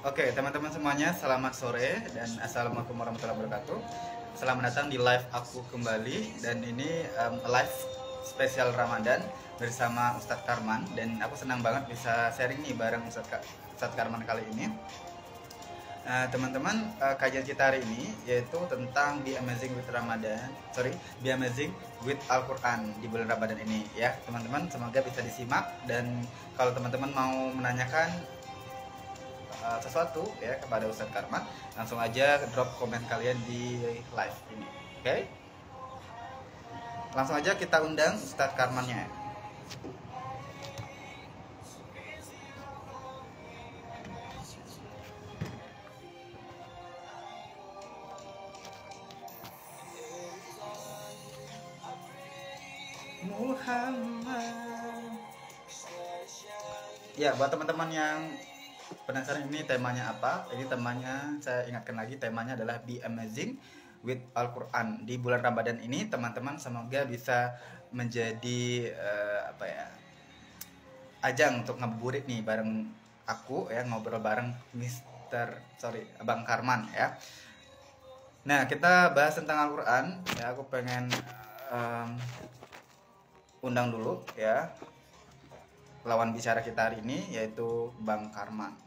Oke, teman-teman semuanya, selamat sore dan assalamualaikum warahmatullahi wabarakatuh. Selamat datang di live aku kembali, dan ini live spesial Ramadan bersama Ustadz Karman, dan aku senang banget bisa sharing nih bareng Ustadz Karman kali ini. Teman-teman, kajian kita hari ini yaitu tentang Be Amazing with Be Amazing with Al-Quran di bulan Ramadan ini ya. Teman-teman, semoga bisa disimak, dan kalau teman-teman mau menanyakan sesuatu ya kepada Ustadz Karman, langsung aja drop komen kalian di live ini. Oke? Langsung aja kita undang Ustadz Karmannya. Muhammad. Ya, buat teman-teman yang penasaran ini temanya apa, ini temanya saya ingatkan lagi, temanya adalah Be Amazing with Al-Quran. Di bulan Ramadan ini teman-teman semoga bisa menjadi ajang untuk ngabuburit nih bareng aku ya, ngobrol bareng Abang Karman ya. Nah, kita bahas tentang Al-Quran ya. Aku pengen undang dulu ya lawan bicara kita hari ini, yaitu Bang Karman.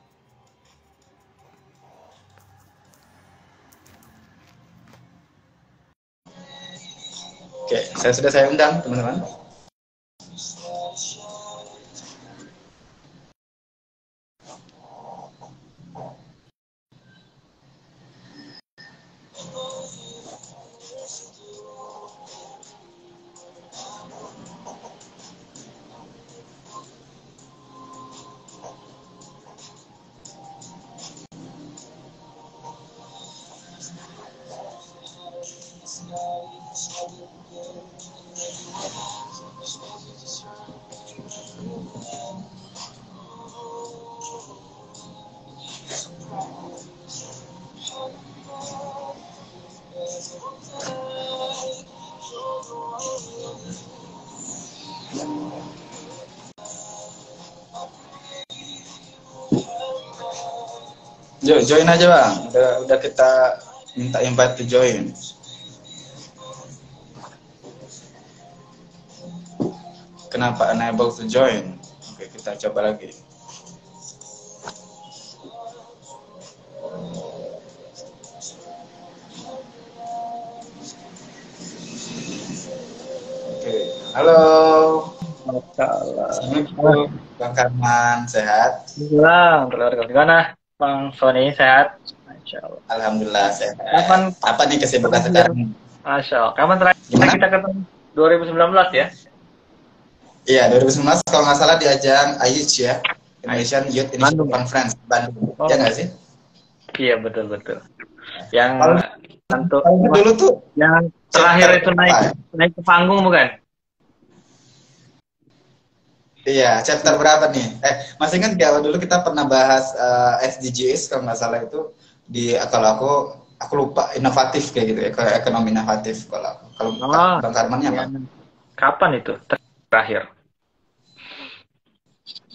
Oke, saya undang teman-teman. Join aja Bang, udah kita minta invite to join. Kenapa unable to join? Oke, kita coba lagi. Oke, halo. Assalamualaikum Bang Karman, sehat? Gimana Bang Sony, sehat? Masya Allah. Alhamdulillah sehat. Apa nih kesibukan sekarang? Masya Allah. Kapan terakhir kita ketemu? 2019 ya? Iya, 2019 kalau nggak salah di ajang AYUC ya, Indonesian Youth Initiative Conference Bandung. Oh. Ya nggak sih? Iya, betul. Yang dulu tuh yang terakhir itu naik ke panggung bukan? Iya, chapter berapa nih? Masih ingat nggak dulu kita pernah bahas SDGs kalau nggak salah itu kalau aku lupa, inovatif kayak gitu ya, kayak ekonomi inovatif kalau Bang Karmannya apa? Kapan itu terakhir?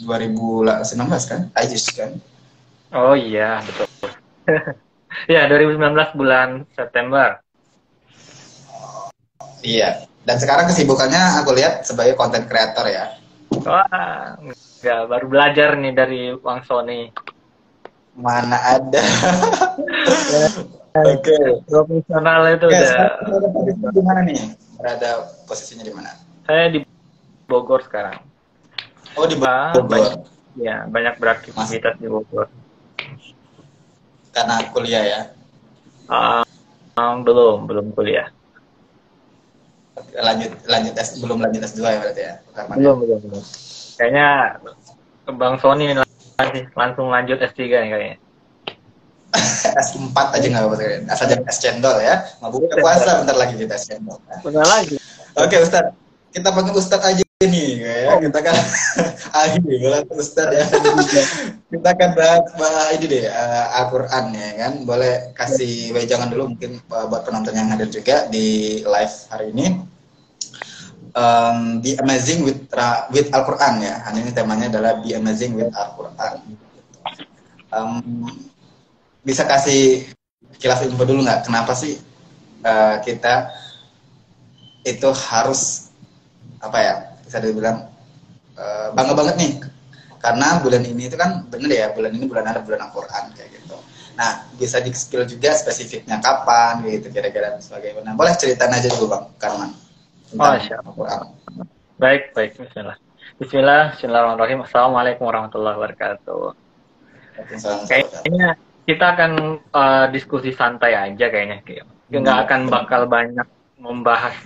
2019 kan? AYUS kan? Oh iya, betul. Ya, 2019 bulan September. Iya. Dan sekarang kesibukannya aku lihat sebagai content creator ya. Wah, enggak, baru belajar nih dari Bang Sony. Mana ada. Oke. Profesional itu udah. Di mana nih? Berada posisinya di mana? Saya di Bogor sekarang. Oh, di Bogor. Banyak beraktivitas di Bogor. Karena kuliah ya? Belum kuliah. Belum lanjut S2 ya berarti ya? Belum. Kayaknya Bang Sony sih? Langsung lanjut S3 nih kayaknya. S4 aja nggak apa-apa. Asal jangan es cendol ya. Mau buka puasa bentar lagi kita es cendol. Benar lagi. Oke Ustadz, kita panggil Ustadz aja nih, ya. Kita kan ahli boleh Ustadz ya. Kita akan bahas ini deh, Al-Quran ya kan. Boleh kasih wejangan dulu mungkin buat penonton yang hadir juga di live hari ini. Be amazing with Al-Quran ya. Hari ini temanya adalah Be amazing with Al-Quran. Bisa kasih kilas info dulu nggak? Kenapa sih kita itu harus apa ya? Bisa dibilang bangga banget nih. Karena bulan ini itu kan bener ya, bulan ini bulan Al-Quran kayak gitu. Nah, bisa di-spill juga spesifiknya kapan gitu kira-kira dan sebagainya. Boleh ceritain aja dulu Bang Karman tentang Al-Quran. Baik, Bismillahirrahmanirrahim. Assalamualaikum warahmatullahi wabarakatuh. Kayaknya kita akan diskusi santai aja kayaknya. Nggak akan bakal banyak membahas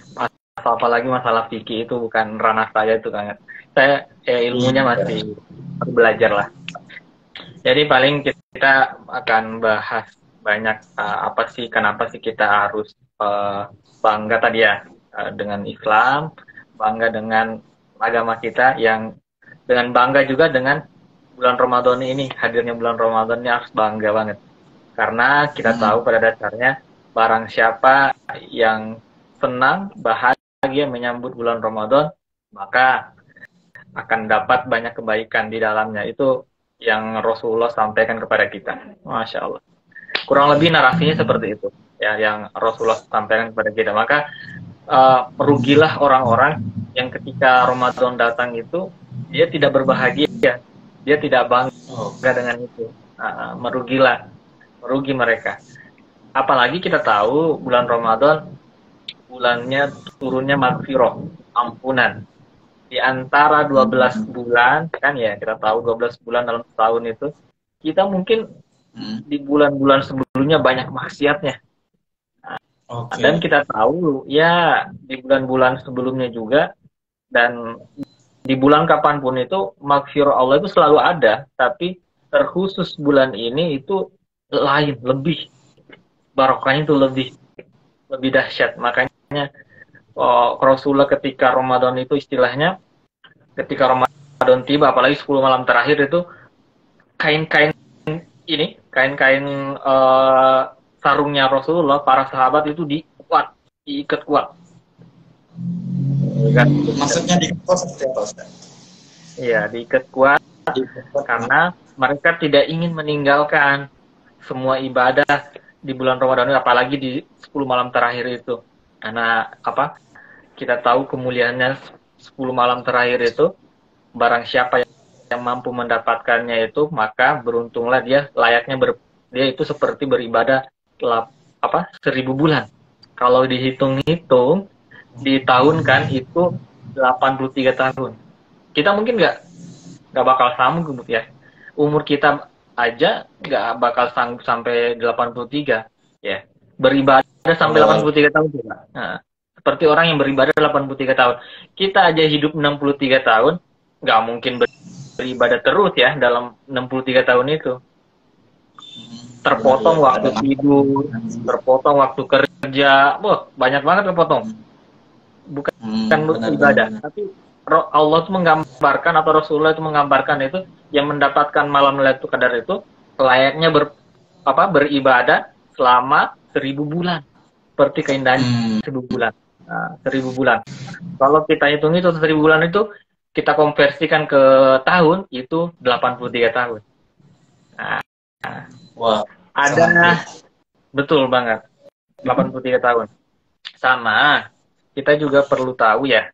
apalagi masalah fikih, itu bukan ranah saya itu kan. Saya ilmunya masih belajar lah. Jadi paling kita akan bahas banyak apa sih, kenapa sih kita harus bangga tadi ya dengan Islam, bangga dengan agama kita, yang dengan bangga juga dengan bulan Ramadan ini, hadirnya bulan Ramadan ini harus bangga banget. Karena kita tahu pada dasarnya barang siapa yang senang, bahagia menyambut bulan Ramadan, maka akan dapat banyak kebaikan di dalamnya. Itu yang Rasulullah sampaikan kepada kita. Masya Allah. Kurang lebih narasinya seperti itu, ya, yang Rasulullah sampaikan kepada kita. Maka merugilah orang-orang yang ketika Ramadan datang itu dia tidak berbahagia, dia tidak bangga dengan itu. Merugi mereka. Apalagi kita tahu bulan Ramadan bulannya turunnya maghfirah, ampunan. Di antara 12 bulan kan ya, kita tahu 12 bulan dalam setahun itu, kita mungkin di bulan-bulan sebelumnya banyak maksiatnya. Dan kita tahu ya di bulan-bulan sebelumnya juga, dan di bulan kapanpun itu maghfirah Allah itu selalu ada, tapi terkhusus bulan ini itu lain, lebih barokahnya itu lebih dahsyat. Makanya Rasulullah ketika Ramadan itu istilahnya, ketika Ramadan tiba, apalagi 10 malam terakhir itu, kain-kain sarungnya Rasulullah, para sahabat itu diikat kuat. Maksudnya diikat kuat seperti apa, Ustaz? Iya, diikat kuat karena mereka tidak ingin meninggalkan semua ibadah di bulan Ramadan, apalagi di 10 malam terakhir itu. Karena apa? Kita tahu kemuliaannya 10 malam terakhir itu, barang siapa yang mampu mendapatkannya itu, maka beruntunglah dia, layaknya dia itu seperti beribadah 1000 bulan. Kalau dihitung-hitung di tahun kan itu 83 tahun. Kita mungkin nggak bakal sanggup ya. Umur kita aja nggak bakal sanggup sampai 83 ya. Beribadah sampai 83 tahun juga. Nah, seperti orang yang beribadah 83 tahun. Kita aja hidup 63 tahun, nggak mungkin beribadah terus ya dalam 63 tahun itu. Terpotong waktu tidur, terpotong waktu kerja, banyak banget terpotong. Bukan ibadah, tapi Allah itu menggambarkan, atau Rasulullah itu menggambarkan itu, yang mendapatkan malam Lailatul Qadar itu layaknya beribadah selama 1000 bulan, seperti keindahan 1000 bulan. Nah, 1000 bulan. Kalau kita hitung itu 1000 bulan itu, kita konversikan ke tahun itu 83 tahun. Nah, wow, ada betul banget 83 tahun. Sama, kita juga perlu tahu ya,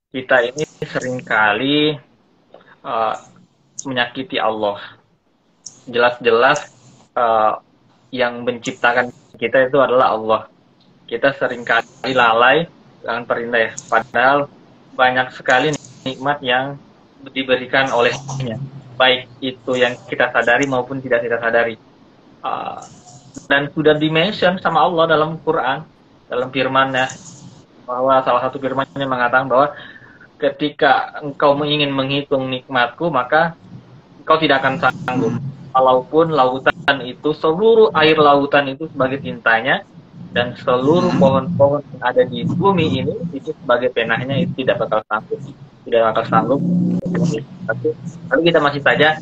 kita ini seringkali menyakiti Allah. Jelas-jelas yang menciptakan kita itu adalah Allah. Kita seringkali lalai dengan perintah ya. Padahal banyak sekali nikmat yang diberikan olehnya, baik itu yang kita sadari maupun tidak kita sadari. Dan sudah dimention sama Allah dalam Quran, dalam firman-Nya, bahwa salah satu firman-Nya mengatakan bahwa ketika engkau ingin menghitung nikmatku, maka kau tidak akan sanggup. Walaupun lautan itu, seluruh air lautan itu sebagai tintanya, dan seluruh pohon-pohon yang ada di bumi ini itu sebagai penahnya, itu tidak bakal sanggup. Tidak bakal sanggup. Tapi kita masih saja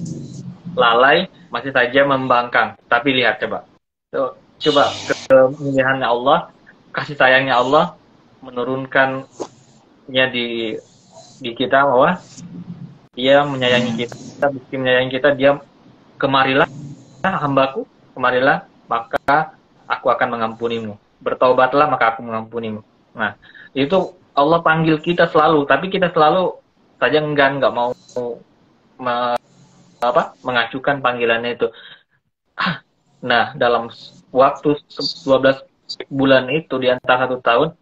lalai, masih saja membangkang. Tapi lihat coba. Coba kemilihannya Allah, kasih sayangnya Allah menurunkannya di kita, bahwa Dia menyayangi kita, meski menyayangi kita, Dia kemarilah hambaku, kemarilah maka aku akan mengampunimu. Bertaubatlah maka aku mengampunimu. Nah, itu Allah panggil kita selalu, tapi kita selalu saja nggak mau mengacukan panggilannya itu. Nah, dalam waktu 12 bulan itu, di antara 1 tahun,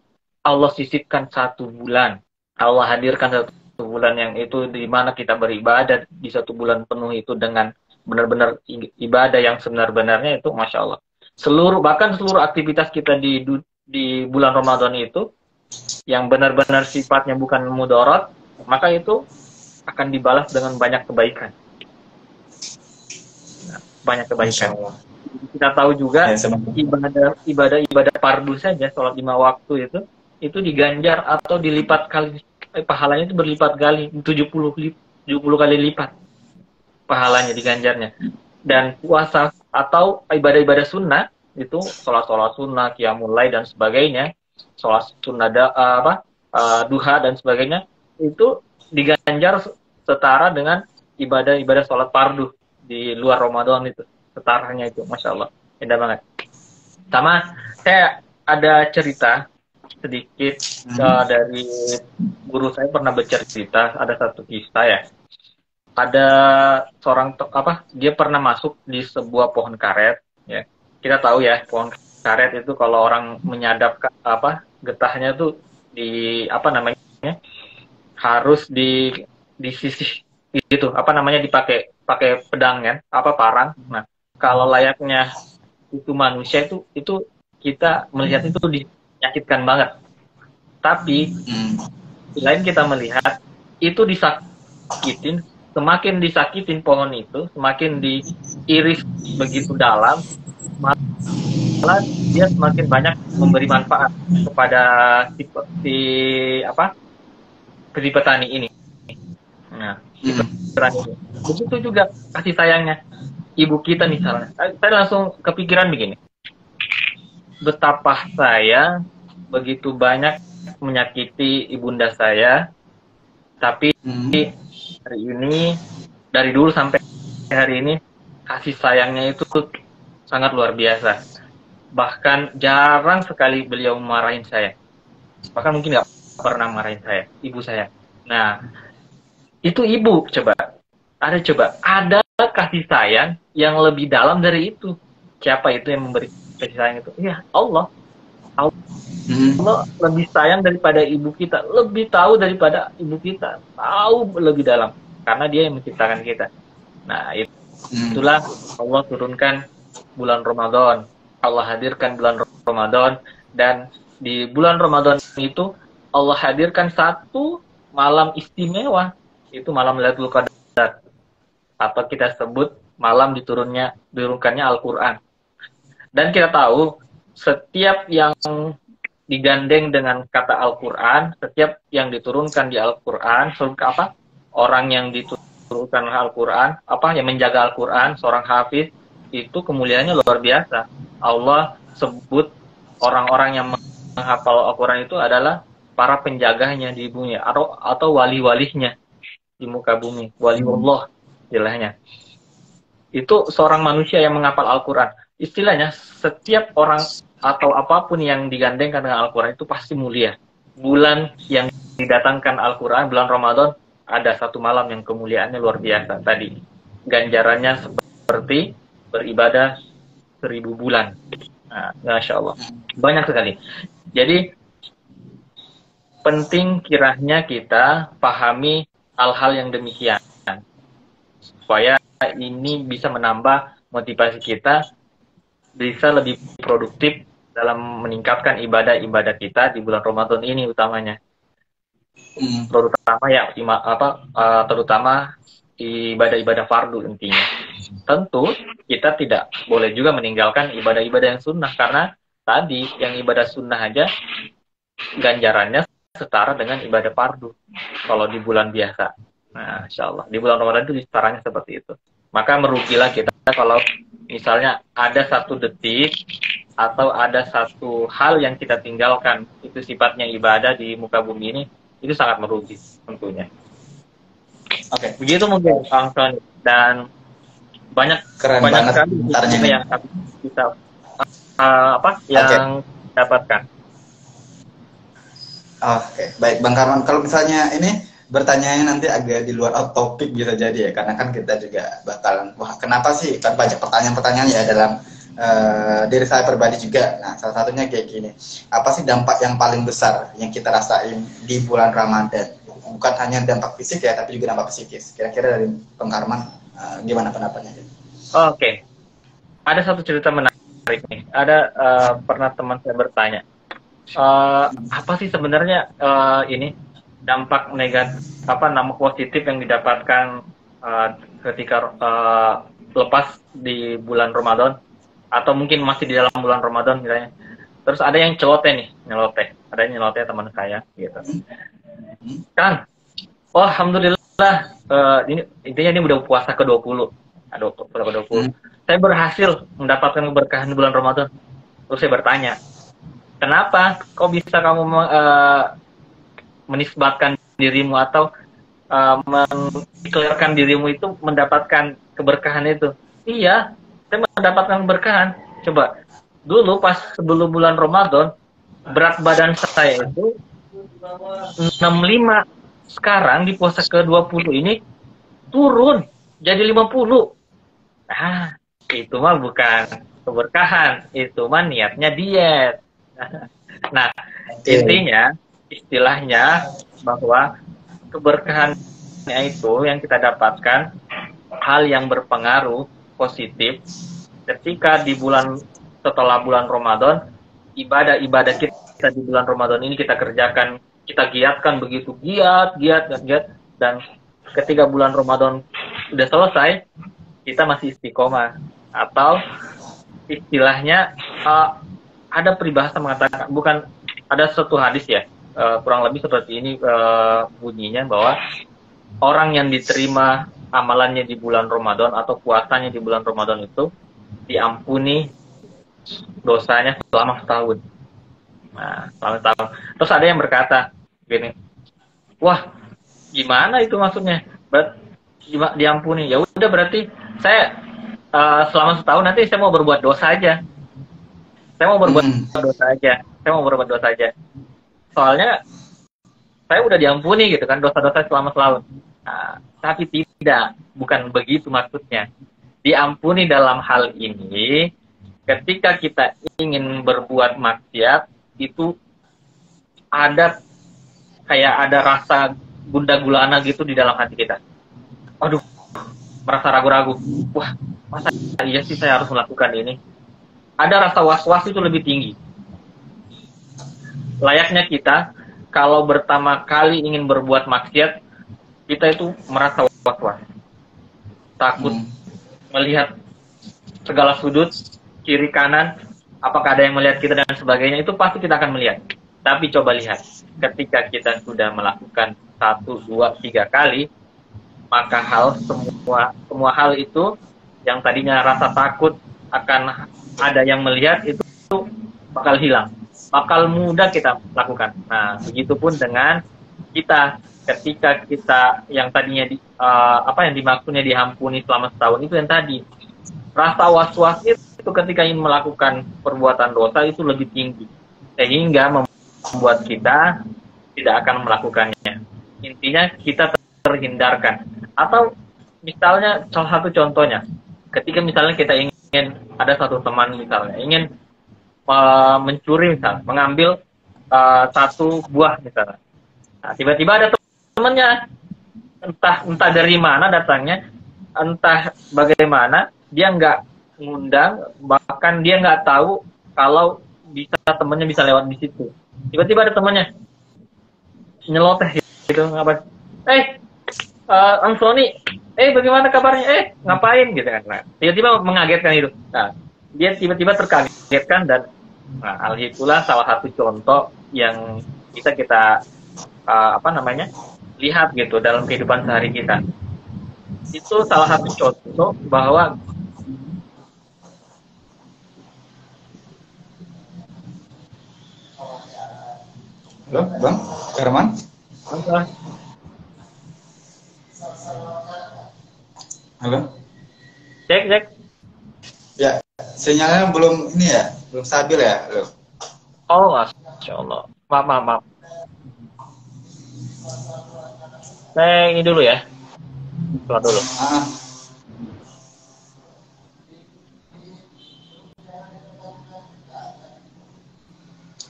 Allah sisipkan 1 bulan. Allah hadirkan 1 bulan yang itu di mana kita beribadah di 1 bulan penuh itu dengan benar-benar ibadah yang sebenar-benarnya, itu Masya Allah. Bahkan seluruh aktivitas kita di bulan Ramadan itu yang benar-benar sifatnya bukan mudarat, maka itu akan dibalas dengan banyak kebaikan. Banyak kebaikan. Kita tahu juga ibadah fardu saja, sholat 5 waktu itu diganjar atau dilipat kali, pahalanya itu berlipat kali, 70 kali lipat pahalanya, diganjarnya. Dan puasa atau ibadah-ibadah sunnah itu, sholat sunnah, qiyamul lail dan sebagainya, sholat sunnah duha dan sebagainya, itu diganjar setara dengan ibadah-ibadah sholat fardu di luar Ramadan itu, setaranya itu, Masya Allah, indah banget. Sama, saya ada cerita sedikit dari guru saya, pernah bercerita, ada satu kisah ya. Ada seorang dia pernah masuk di sebuah pohon karet ya. Kita tahu ya, pohon karet itu kalau orang menyadap getahnya tuh harus di sisi itu dipakai pedang kan, parang. Nah, kalau layaknya itu manusia itu kita melihat itu dinyakitkan banget. Tapi selain kita melihat itu disakitin, semakin disakitin pohon itu, semakin diiris begitu dalam, malah dia semakin banyak memberi manfaat kepada si petani ini. Nah, si petani ini. Begitu juga kasih sayangnya ibu kita misalnya. Saya langsung kepikiran begini. Betapa saya begitu banyak menyakiti ibunda saya, tapi hari ini, dari dulu sampai hari ini, kasih sayangnya itu sangat luar biasa. Bahkan jarang sekali beliau memarahin saya. Bahkan mungkin nggak pernah marahin saya, ibu saya. Nah, itu ibu, ada kasih sayang yang lebih dalam dari itu. Siapa itu yang memberi kasih sayang itu? Ya, Allah. Allah lebih sayang daripada ibu kita, lebih tahu daripada ibu kita, tahu lebih dalam, karena Dia yang menciptakan kita. Nah, itulah Allah turunkan bulan Ramadan, Allah hadirkan bulan Ramadan, dan di bulan Ramadan itu Allah hadirkan 1 malam istimewa, itu malam Lailatul Qadar, atau kita sebut malam diturunkannya Al-Quran. Dan kita tahu setiap yang digandeng dengan kata Al-Quran, setiap yang diturunkan di Al-Quran, orang yang diturunkan Al-Quran, yang menjaga Al-Quran, seorang hafiz, itu kemuliaannya luar biasa. Allah sebut orang-orang yang menghafal Al-Quran itu adalah para penjaganya di bumi, atau wali-walinya di muka bumi, waliullah istilahnya. Itu seorang manusia yang menghafal Al-Quran. Istilahnya, setiap orang atau apapun yang digandengkan dengan Al-Quran itu pasti mulia. Bulan yang didatangkan Al-Quran, bulan Ramadan, ada 1 malam yang kemuliaannya luar biasa. Tadi, ganjarannya seperti beribadah 1000 bulan. Nah, Masya Allah. Banyak sekali. Jadi, penting kiranya kita pahami hal-hal yang demikian. Supaya ini bisa menambah motivasi kita, bisa lebih produktif dalam meningkatkan ibadah-ibadah kita di bulan Ramadan ini utamanya. Terutama terutama ibadah-ibadah fardu intinya. Tentu kita tidak boleh juga meninggalkan ibadah-ibadah yang sunnah, karena tadi yang ibadah sunnah aja ganjarannya setara dengan ibadah fardu kalau di bulan biasa. Nah, insya Allah di bulan Ramadan itu setaranya seperti itu. Maka merugilah kita kalau misalnya ada 1 detik atau ada satu hal yang kita tinggalkan, itu sifatnya ibadah di muka bumi ini, itu sangat merugi tentunya. Oke. Begitu mungkin Bang Sony. Dan banyak banget sekali yang kita yang dapatkan. Oke, baik Bang Karman. Kalau misalnya ini bertanyanya nanti agak di luar out topic bisa jadi ya, karena kan kita juga bakalan, wah kenapa sih, kan banyak pertanyaan-pertanyaan ya dalam diri saya pribadi juga. Nah, salah satunya kayak gini, apa sih dampak yang paling besar yang kita rasain di bulan Ramadan? Bukan hanya dampak fisik ya, tapi juga dampak psikis. Kira-kira dari Bang Karman, gimana pendapatnya? Oke. Ada satu cerita menarik nih. Ada pernah teman saya bertanya, apa sih sebenarnya ini dampak negatif, dampak positif yang didapatkan ketika lepas di bulan Ramadan, atau mungkin masih di dalam bulan Ramadan misalnya. Terus ada yang nyeloteh, ada yang nyeloteh teman saya gitu. Kan, oh alhamdulillah, ini intinya ini udah puasa ke-20. Puasa ke-20. Saya berhasil mendapatkan keberkahan di bulan Ramadan. Terus saya bertanya, kenapa kok bisa kamu menisbatkan dirimu atau mendeklarasikan dirimu itu mendapatkan keberkahan itu? Iya, saya mendapatkan keberkahan. Coba, dulu pas sebelum bulan Ramadan, berat badan saya itu 65. Sekarang di puasa ke-20 ini turun jadi 50. Nah, itu mah bukan keberkahan, itu mah niatnya diet. Nah, intinya, istilahnya bahwa keberkahannya itu yang kita dapatkan hal yang berpengaruh positif ketika di setelah bulan Ramadan, ibadah-ibadah kita di bulan Ramadan ini kita kerjakan, kita giatkan begitu giat, dan ketika bulan Ramadan udah selesai, kita masih istiqomah. Atau istilahnya ada peribahasa mengatakan, bukan, ada suatu hadis ya, kurang lebih seperti ini bunyinya, bahwa orang yang diterima amalannya di bulan Ramadan atau puasanya di bulan Ramadan itu diampuni dosanya selama setahun. Nah, selama setahun. Terus ada yang berkata gini, wah gimana itu maksudnya? Diampuni? Ya udah, berarti saya selama setahun nanti saya mau berbuat dosa aja. Saya mau berbuat dosa aja. Soalnya saya udah diampuni gitu kan, dosa-dosa selama setahun. Nah, tapi tidak, bukan begitu maksudnya. Diampuni dalam hal ini ketika kita ingin berbuat maksiat, itu ada kayak ada rasa gundah gulana gitu di dalam hati kita. Aduh, merasa ragu-ragu. Wah, masa iya sih saya harus melakukan ini? Ada rasa was-was itu lebih tinggi. Layaknya kita kalau pertama kali ingin berbuat maksiat, kita itu merasa was-was, takut melihat segala sudut, kiri kanan, apakah ada yang melihat kita dan sebagainya, itu pasti kita akan melihat. Tapi coba lihat, ketika kita sudah melakukan 1, 2, 3 kali, maka semua hal itu yang tadinya rasa takut akan ada yang melihat, itu bakal hilang, bakal mudah kita lakukan. Nah, begitupun dengan kita, ketika kita yang tadinya yang dimaksudnya diampuni selama setahun, itu yang tadi rasa was-was itu ketika ingin melakukan perbuatan dosa itu lebih tinggi, sehingga membuat kita tidak akan melakukannya. Intinya kita terhindarkan. Atau misalnya salah satu contohnya, ketika misalnya kita ingin, ada satu teman misalnya ingin mencuri, misalnya mengambil satu buah misalnya. Nah, tiba-tiba ada temannya, entah dari mana datangnya, entah bagaimana, dia nggak ngundang, bahkan dia nggak tahu kalau temannya bisa lewat di situ. Tiba-tiba ada temannya nyeloteh gitu, ngapa? Ang Sony, bagaimana kabarnya? Ngapain gitu kan? Nah, tiba-tiba mengagetkan itu. Nah, dia tiba-tiba terkagetkan dan hal itulah salah satu contoh yang bisa kita lihat gitu dalam kehidupan sehari kita. Itu salah satu contoh bahwa Halo, Bang Herman. Halo. Cek. Ya, sinyalnya belum ini ya, belum stabil ya, lo. Oh, Masya Allah. Maaf. Saya ini dulu ya. Keluar dulu.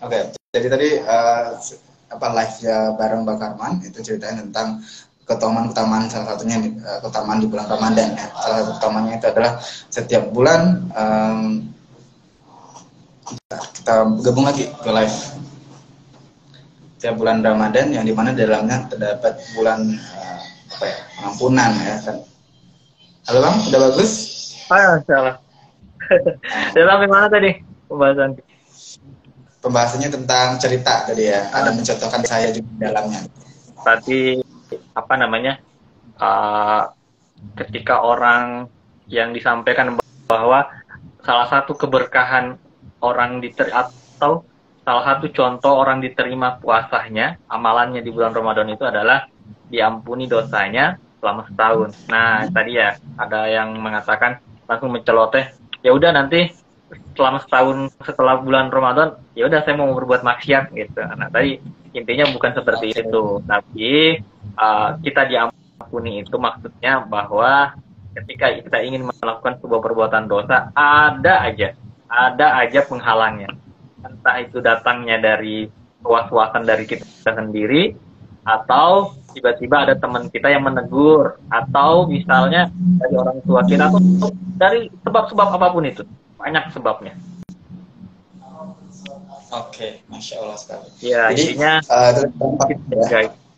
Oke, jadi tadi live ya bareng Bang Karman itu ceritanya tentang keutamaan salah satunya keutamaan di bulan Ramadan ya. Salah satu utamanya itu adalah setiap bulan kita gabung lagi ke live setiap bulan Ramadan yang dimana dalamnya terdapat bulan pengampunan ya kan. Halo Bang, udah bagus? Salah. Dari sampai mana tadi pembahasan? Pembahasannya tentang cerita tadi ya, ada mencontohkan saya juga di dalamnya. Tadi ketika orang yang disampaikan bahwa salah satu keberkahan orang atau salah satu contoh orang diterima puasanya, amalannya di bulan Ramadan itu adalah diampuni dosanya selama setahun. Nah, tadi ya ada yang mengatakan langsung menceloteh, ya udah nanti selama setahun setelah bulan Ramadan, ya udah saya mau berbuat maksiat gitu. Nah, tadi intinya bukan seperti itu, tapi kita diampuni itu maksudnya bahwa ketika kita ingin melakukan sebuah perbuatan dosa, ada aja penghalangnya. Entah itu datangnya dari was-wasan dari kita sendiri, atau tiba-tiba ada teman kita yang menegur, atau misalnya dari orang tua kita, atau dari sebab-sebab apapun itu. Banyak sebabnya. Oke, Masya Allah sekali. Ya, jadi intinya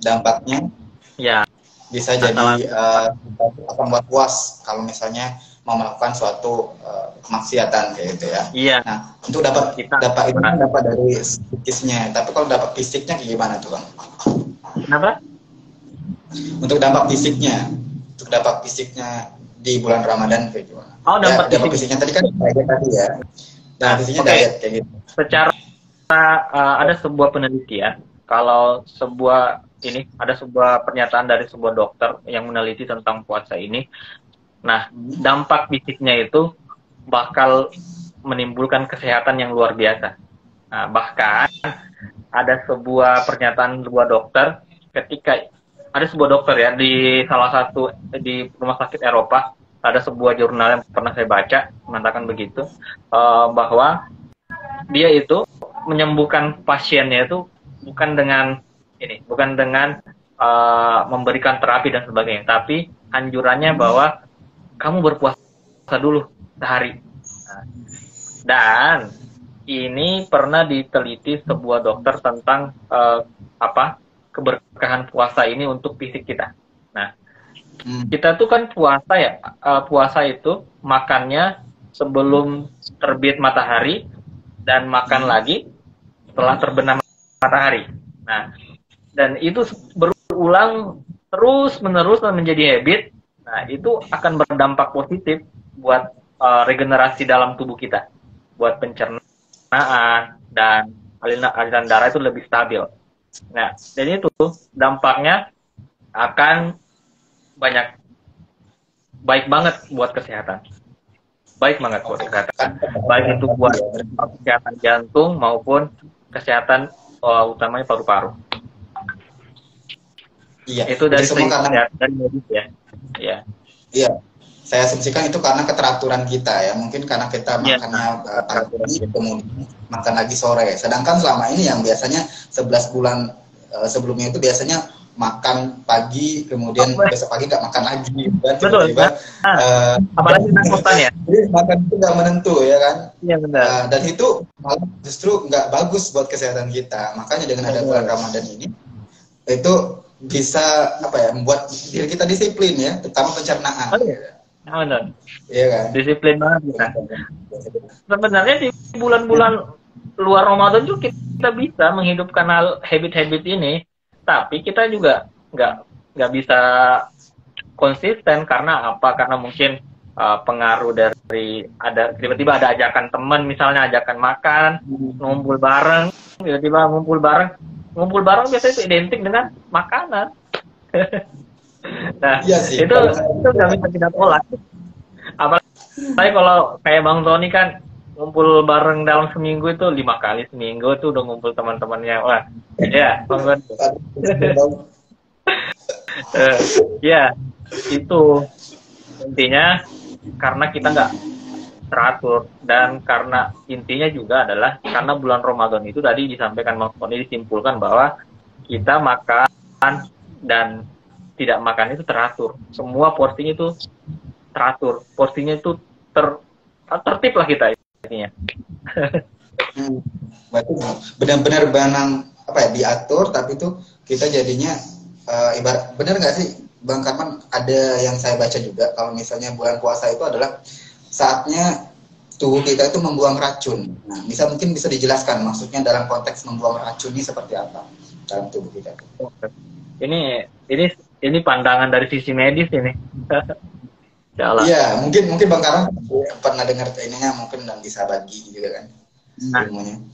dampaknya ya bisa jadi akan buat puas kalau misalnya mau melakukan suatu kemaksiatan kayak gitu ya. Iya. Nah, untuk dapat dari psikisnya, tapi kalau dapat fisiknya kayak gimana tuh Bang? Kenapa? Untuk dampak fisiknya di bulan Ramadan kayak gimana? Oh, dampak fisiknya tadi kan diet tadi ya. Nah, fisiknya diet kayak gitu. Secara ada sebuah penelitian, kalau ada sebuah pernyataan dari sebuah dokter yang meneliti tentang puasa ini. Nah, dampak fisiknya itu bakal menimbulkan kesehatan yang luar biasa. Nah, bahkan ada sebuah pernyataan sebuah dokter ketika ada sebuah dokter ya di salah satu di rumah sakit Eropa, ada sebuah jurnal yang pernah saya baca mengatakan begitu, bahwa dia itu menyembuhkan pasiennya itu bukan dengan memberikan terapi dan sebagainya, tapi anjurannya bahwa kamu berpuasa dulu sehari. Nah, dan ini pernah diteliti sebuah dokter tentang keberkahan puasa ini untuk fisik kita. Nah, kita tuh kan puasa itu makannya sebelum terbit matahari dan makan lagi setelah terbenam matahari. Nah, dan itu berulang terus-menerus dan menjadi habit. Nah, itu akan berdampak positif buat regenerasi dalam tubuh kita, buat pencernaan dan aliran darah itu lebih stabil. Nah, dan itu dampaknya akan baik banget buat kesehatan. Baik banget buat kesehatan. Baik itu buat kesehatan jantung maupun kesehatan utamanya paru-paru. Iya. Itu dari medis ya. Iya. Iya. Saya asumsikan itu karena keteraturan kita ya. Mungkin karena kita makannya pagi, kemudian makan lagi sore. Sedangkan selama ini yang biasanya 11 bulan sebelumnya itu biasanya makan pagi, kemudian besok pagi nggak makan lagi. Dan tiba-tiba apalagi di kosan ya. Jadi makan itu nggak menentu ya kan. Iya benar. Dan itu malah justru nggak bagus buat kesehatan kita. Makanya dengan ada bulan Ramadan ini, itu bisa apa ya, membuat diri kita disiplin ya, terutama pencernaan. Oh, iya. Benar. Iya kan? Disiplin banget kita. Sebenarnya di bulan-bulan luar Ramadan juga kita bisa menghidupkan habit-habit ini, tapi kita juga nggak bisa konsisten. Karena apa? Karena mungkin pengaruh dari tiba-tiba ada ajakan teman, misalnya ajakan makan, ngumpul bareng, tiba-tiba ngumpul bareng biasanya itu identik dengan makanan. Nah, Iya sih. itu nggak bisa kita tolak. Apalagi kalau kayak Bang Tony kan ngumpul bareng dalam seminggu itu 5 kali seminggu tuh udah ngumpul teman-temannya. Wah, ya, Bang Tony. Ya, itu intinya karena kita nggak teratur, dan karena intinya juga adalah karena bulan Ramadan itu tadi disampaikan Bang Tony, disimpulkan bahwa kita makan dan tidak makan itu teratur, semua porsinya itu teratur, porsinya itu tertib lah kita intinya. Berarti benar-benar apa ya, diatur, tapi itu kita jadinya ibarat, benar nggak sih Bang Karman, ada yang saya baca juga kalau misalnya bulan puasa itu adalah saatnya tubuh kita itu membuang racun. Nah, mungkin bisa dijelaskan maksudnya dalam konteks membuang racun ini seperti apa dalam tubuh kita? Ini pandangan dari sisi medis ini. Iya, mungkin Bang Karman pernah dengar ininya mungkin, dan bisa bagi juga kan. Nah,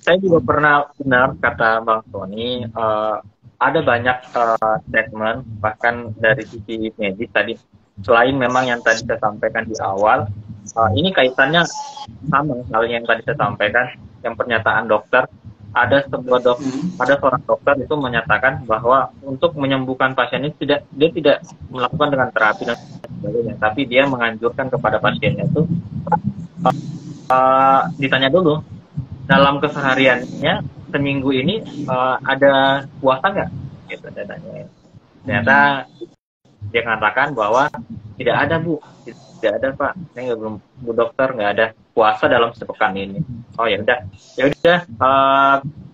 saya juga pernah dengar kata Bang Tony, ada banyak statement bahkan dari sisi medis tadi, selain memang yang tadi saya sampaikan di awal, ini kaitannya sama halnya yang tadi saya sampaikan, yang pernyataan dokter. Ada seorang dokter itu menyatakan bahwa untuk menyembuhkan pasien ini dia tidak melakukan dengan terapi dan sebagainya, tapi dia menganjurkan kepada pasiennya itu ditanya dulu dalam kesehariannya seminggu ini ada puasa nggak? Gitu saya tanya. Ternyata dia mengatakan bahwa tidak ada, Bu, tidak ada, Pak. Saya belum, Bu Dokter, nggak ada puasa dalam sepekan ini. Oh ya udah,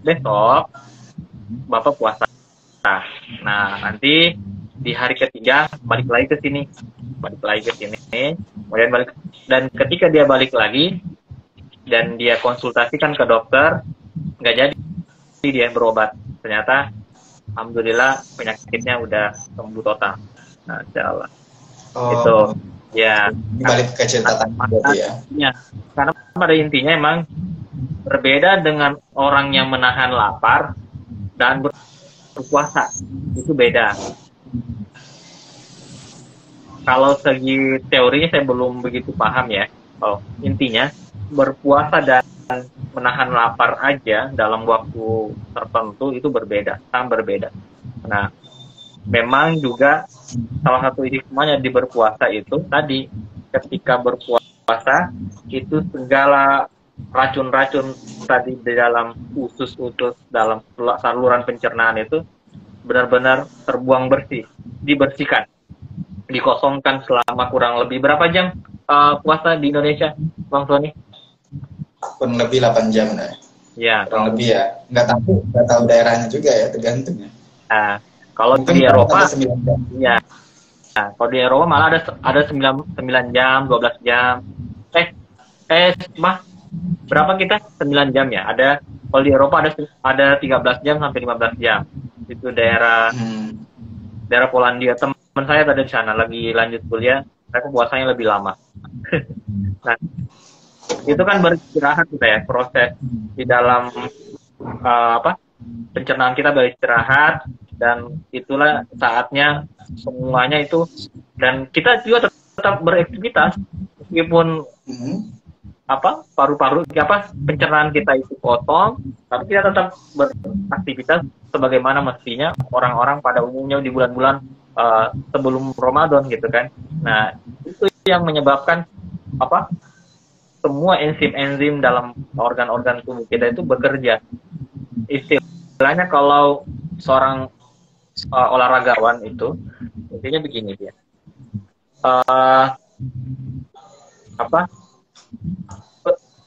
besok Bapak puasa. Nah, nanti di hari ketiga balik lagi ke sini, kemudian balik, dan ketika dia balik lagi dan dia konsultasikan ke dokter, nggak jadi dia berobat. Ternyata alhamdulillah penyakitnya udah sembuh total. Nah, insyaallah. Itu ya balik ke cerita tadi ya. Karena pada intinya emang berbeda dengan orang yang menahan lapar dan berpuasa, itu beda. Kalau segi teorinya saya belum begitu paham ya. Intinya berpuasa dan menahan lapar aja dalam waktu tertentu itu sangat berbeda. Nah, memang juga salah satu hikmahnya di berpuasa itu tadi, ketika berpuasa itu segala racun-racun tadi di dalam usus-usus, dalam saluran pencernaan itu benar-benar terbuang bersih, dibersihkan, dikosongkan selama kurang lebih berapa jam puasa di Indonesia, Bang Tony? Kurang lebih 8 jam ya. Ya, kurang lebih ya. Nggak tahu daerahnya juga ya, tergantung ya. Nah, kalau mungkin di Eropa, ya. Nah, kalau di Eropa malah ada 9 jam, 12 jam. Berapa kita? 9 jam ya. Kalau di Eropa ada 13 jam sampai 15 jam. Itu daerah Polandia. Teman saya ada di sana lagi lanjut kuliah, mereka puasanya lebih lama. Nah, itu kan beristirahat kita ya, proses di dalam pencernaan kita beristirahat, dan itulah saatnya semuanya itu, dan kita juga tetap beraktivitas meskipun paru-paru pencernaan kita itu potong, tapi kita tetap beraktivitas sebagaimana mestinya orang-orang pada umumnya di bulan-bulan sebelum Ramadan gitu kan. Nah, itu yang menyebabkan semua enzim-enzim dalam organ-organ tubuh kita itu bekerja. Istilahnya kalau seorang olahragawan itu intinya begini dia.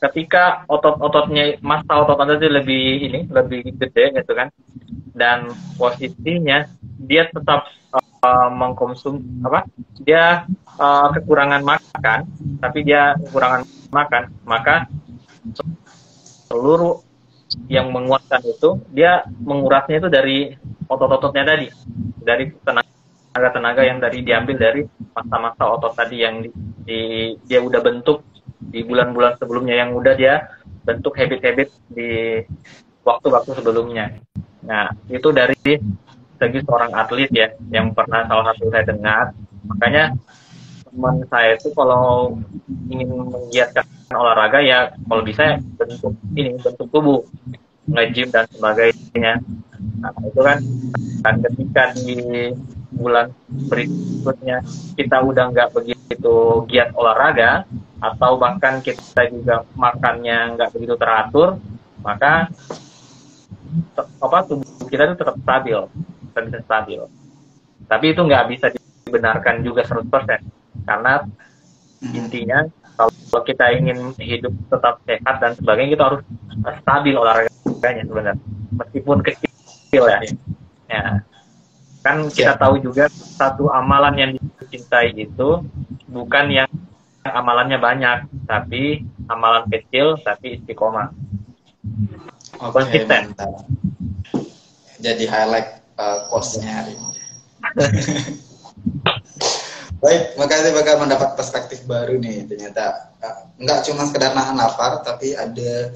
Ketika massa otot itu lebih gede gitu kan, dan posisinya dia tetap mengkonsum dia kekurangan makan, tapi dia kekurangan makan, maka seluruh yang menguatkan itu dia mengurasnya itu dari otot-ototnya tadi, dari tenaga yang diambil dari masa-masa otot tadi yang dia udah bentuk di bulan-bulan sebelumnya, yang udah dia bentuk habit-habit di waktu-waktu sebelumnya. Nah, itu dari segi seorang atlet ya, yang pernah salah satu saya dengar. Makanya teman saya itu kalau ingin menggiatkan olahraga ya kalau bisa bentuk tubuh, nge-gym dan sebagainya. Nah, itu kan ketika di bulan berikutnya kita udah nggak begitu giat olahraga, atau bahkan kita juga makannya nggak begitu teratur, maka tubuh kita itu tetap stabil. Tapi itu nggak bisa dibenarkan juga 100%, karena intinya kalau kita ingin hidup tetap sehat dan sebagainya, kita harus stabil olahraganya sebenarnya, meskipun kecil ya. Kan kita tahu juga satu amalan yang dicintai itu bukan yang amalannya banyak, tapi amalan kecil tapi istiqomah. Konsisten. Mantap. Jadi highlight quotes-nya hari ini. Baik, makasih bakal mendapat perspektif baru nih. Ternyata nggak cuma sekedar nahan lapar, tapi ada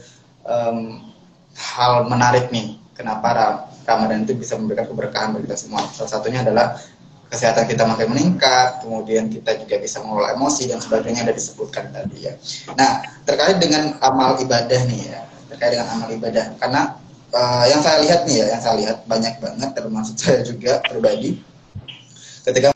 hal menarik nih. Kenapa Ramadan itu bisa memberikan keberkahan bagi kita semua. Salah satunya adalah kesehatan kita makin meningkat, kemudian kita juga bisa mengelola emosi dan sebagainya, ada disebutkan tadi ya. Nah, terkait dengan amal ibadah nih ya, karena yang saya lihat banyak banget, termasuk saya juga pribadi, ketika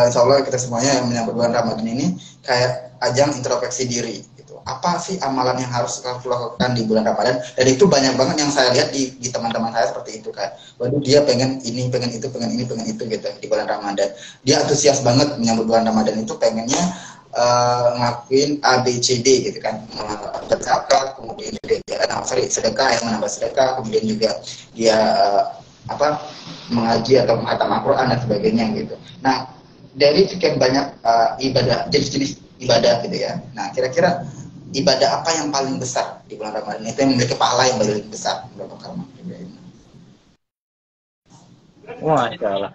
insya Allah kita semuanya yang menyambut bulan Ramadan ini kayak ajang introspeksi diri gitu. Apa sih amalan yang harus aku lakukan di bulan Ramadan? Dan itu banyak banget yang saya lihat di teman-teman saya seperti itu kan. Waduh, dia pengen ini, pengen itu gitu di bulan Ramadan. Dia antusias banget menyambut bulan Ramadan itu, pengennya ngelakuin A, B, C, D gitu kan, berzakat, kemudian juga sedekah, yang menambah sedekah, kemudian juga dia mengaji atau menghatam Al-Quran dan sebagainya gitu. Nah, dari sekian banyak jenis-jenis ibadah gitu ya. Nah, kira-kira ibadah apa yang paling besar di bulan Ramadan itu, yang memiliki pahala yang paling besar menurut Karman? Wah, insya Allah.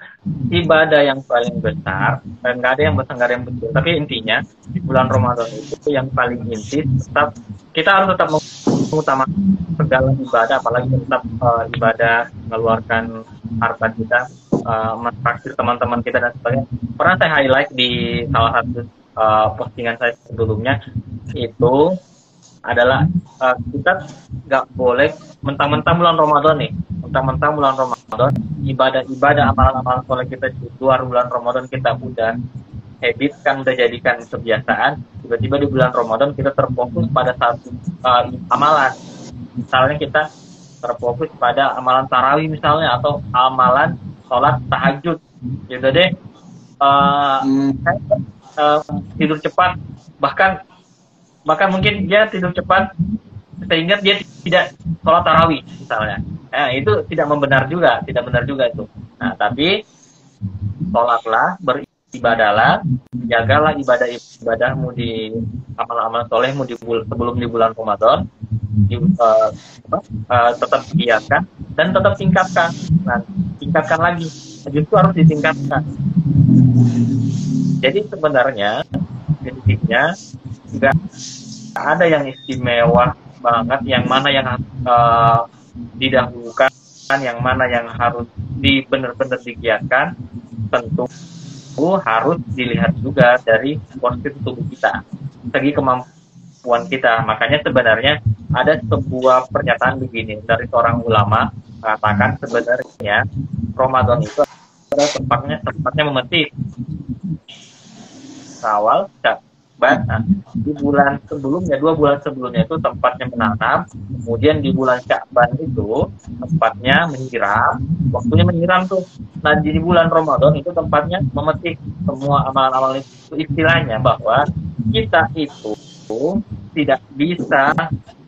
Ibadah yang paling besar, nggak ada yang besar, nggak ada yang kecil. Tapi intinya di bulan Ramadan itu yang paling inti, kita harus tetap mengutamakan segala ibadah, apalagi tetap ibadah mengeluarkan harta kita, mentraktir teman-teman kita dan sebagainya. Pernah saya highlight di salah satu postingan saya sebelumnya, itu adalah kita nggak boleh mentang-mentang bulan Ramadan nih, ibadah amalan-amalan soleh kita di luar bulan Ramadan kita udah habit kan, udah jadikan kebiasaan. Tiba-tiba di bulan Ramadan kita terfokus pada satu amalan, misalnya kita terfokus pada amalan tarawih misalnya, atau amalan sholat tahajud, gitu deh. Tidur cepat, bahkan mungkin dia tidur cepat sehingga dia tidak sholat tarawih misalnya. Itu tidak benar juga itu. Nah, tapi sholatlah, beribadahlah, jagalah ibadahmu di amal-amal solehmu sebelum di bulan Ramadan, tetap giatkan dan tetap tingkatkan. Nah, tingkatkan lagi, justru harus ditingkatkan. Jadi sebenarnya intinya nggak ada yang istimewa banget, yang mana yang didahulukan, yang mana yang harus benar-benar digiatkan. Tentu harus dilihat juga dari porsi tubuh kita, segi kemampuan kita. Makanya sebenarnya ada sebuah pernyataan begini dari seorang ulama, katakan sebenarnya Ramadan itu adalah tempatnya memetik. Awal, di bulan sebelumnya, 2 bulan sebelumnya itu tempatnya menanam, kemudian di bulan Sya'ban itu tempatnya menyiram, waktunya menyiram tuh. Nah, di bulan Ramadan itu tempatnya memetik semua amalan-amalan itu. Istilahnya bahwa kita itu tidak bisa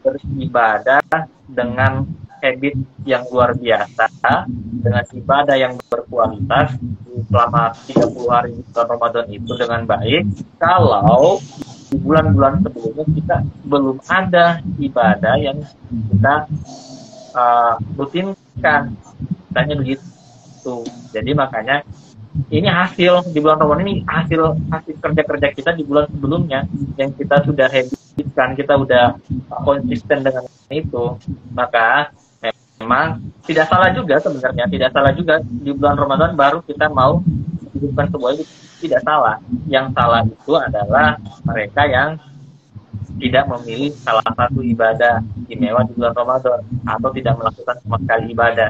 beribadah dengan habit yang luar biasa dengan ibadah yang berkualitas selama 30 hari bulan Ramadan itu dengan baik, kalau di bulan-bulan sebelumnya kita belum ada ibadah yang kita rutinkan, tanya begitu. Jadi makanya ini hasil di bulan Ramadan ini hasil kerja kita di bulan sebelumnya yang kita sudah habitkan, kita udah konsisten dengan itu. Maka memang tidak salah juga sebenarnya, tidak salah juga di bulan Ramadan baru kita mau menghidupkan sebuah itu, tidak salah. Yang salah itu adalah mereka yang tidak memilih salah satu ibadah istimewa di bulan Ramadan atau tidak melakukan sama sekali ibadah.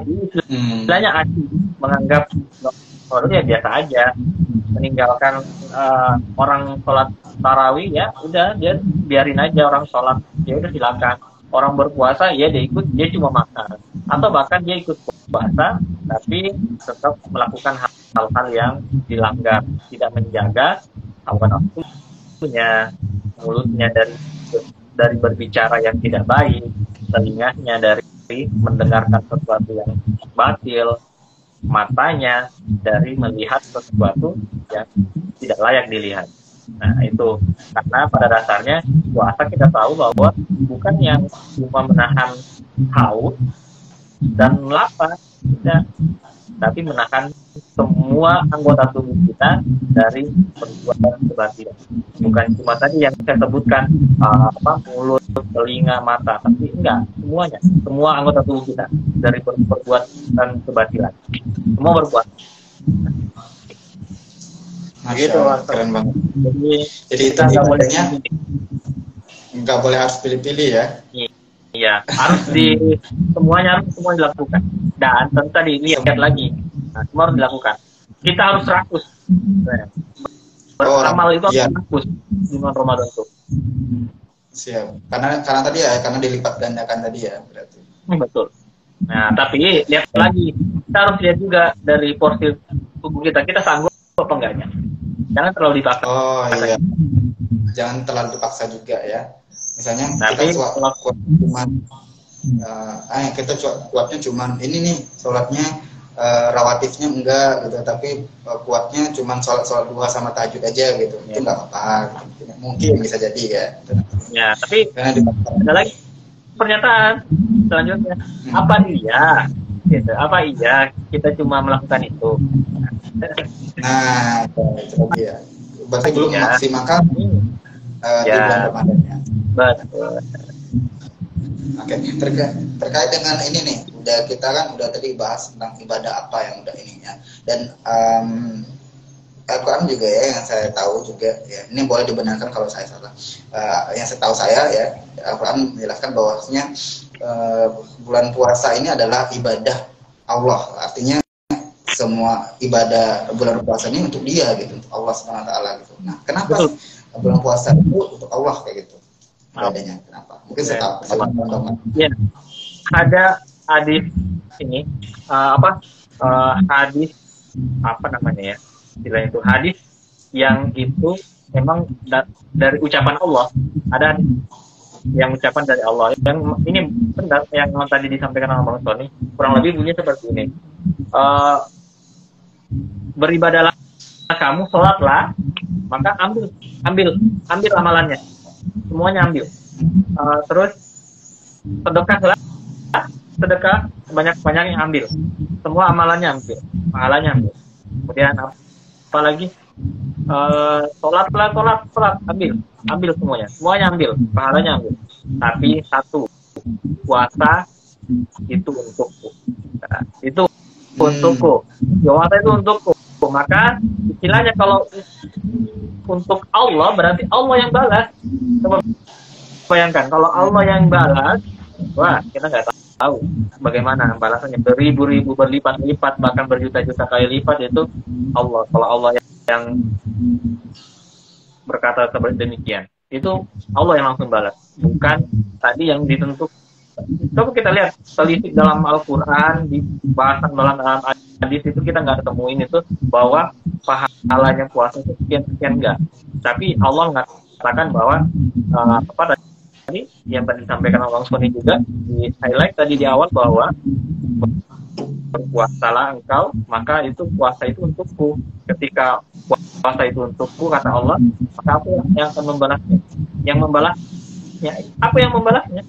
Ini istilahnya asing, menganggap Ramadan ya biasa aja, meninggalkan orang sholat tarawih ya udah, dia biarin aja orang sholat, ya udah silakan. Orang berpuasa ya dia ikut, dia cuma makan, atau bahkan dia ikut puasa tapi tetap melakukan hal-hal yang dilanggar, tidak menjaga awan waktunya, mulutnya dari berbicara yang tidak baik, telinganya dari mendengarkan sesuatu yang batil, matanya dari melihat sesuatu yang tidak layak dilihat. Nah itu karena pada dasarnya puasa kita tahu bahwa bukan yang cuma menahan haus dan lapar, tidak, tapi menahan semua anggota tubuh kita dari perbuatan kebatilan. Bukan cuma tadi yang saya sebutkan mulut, telinga, mata, tapi enggak, semuanya, semua anggota tubuh kita dari perbuatan kebatilan, semua berbuat. Masya Allah, keren banget. Jadi itu ibadahnya nggak boleh harus pilih-pilih ya? Iya, harus semuanya harus semua dilakukan. Dan tentu tadi lihat lagi, semua harus dilakukan. Kita harus 100. Beramal itu harus 100 di bulan Ramadan itu. Siap. Karena tadi ya, karena dilipat gandakan tadi ya berarti. Betul. Nah, tapi lihat lagi, kita harus lihat juga dari porsi tubuh kita sanggup apa enggaknya. Jangan terlalu dipaksa. Oh iya. Jangan terlalu dipaksa juga ya. Misalnya tapi, kita kuat cuman kita kuatnya cuman ini nih sholatnya rawatifnya enggak gitu, tapi kuatnya cuman sholat duha sama tahajud aja gitu. Itu enggak apa-apa gitu. Mungkin bisa jadi ya. Ya, tapi ada lagi pernyataan selanjutnya. Apa iya? Gitu. Apa iya kita cuma melakukan itu? Nah, itu dia. Berarti belum memaksimalkan di bulan Ramadannya. Betul. Oke, terkait dengan ini nih, kita kan udah tadi bahas tentang ibadah apa yang udah ininya, dan Al-Quran juga ya, yang saya tahu juga ya, ini boleh dibenarkan kalau saya salah. Yang setahu saya ya, Al-Quran menjelaskan bahwasanya bulan puasa ini adalah ibadah Allah, artinya semua ibadah bulan puasa ini untuk Dia gitu, untuk Allah Subhanahu wa taala gitu. Nah, kenapa bulan puasa itu untuk Allah kayak gitu? Ibadahnya kenapa? Mungkin saya tahu. Ya. Ada hadis ini hadis apa namanya ya? Istilahnya itu hadis yang itu memang dari ucapan Allah. Ada hadis yang ucapan dari Allah. Yang ini benar yang tadi disampaikan oleh Bang Sony, kurang lebih bunyinya seperti ini. Beribadahlah kamu, sholatlah, maka ambil amalannya, semuanya ambil. Terus sedekah sebanyak-banyaknya ambil, semua amalannya ambil, pahalanya ambil. Kemudian apa lagi? Sholat, ambil semuanya ambil, pahalanya ambil. Tapi satu, puasa itu untukku. Nah, itu untukku. Puasa itu untukku. Maka istilahnya kalau untuk Allah berarti Allah yang balas. Coba bayangkan kalau Allah yang balas, wah kita nggak tahu bagaimana balasannya, beribu-ribu, berlipat-lipat, bahkan berjuta-juta kali lipat itu Allah. Kalau Allah yang berkata seperti demikian, itu Allah yang langsung balas, bukan tadi yang ditentukan. Coba kita lihat telisik dalam Al-Quran, di bahasan dalam hadis itu kita nggak ketemuin itu bahwa pahalanya puasa itu sekian enggak. Tapi Allah mengatakan bahwa tadi yang tadi disampaikan oleh Bang Sony juga di highlight tadi di awal bahwa berpuasalah engkau, maka itu puasa itu untukku. Ketika puasa itu untukku, kata Allah, maka aku yang akan membalasnya. Yang membalasnya, aku yang membalasnya.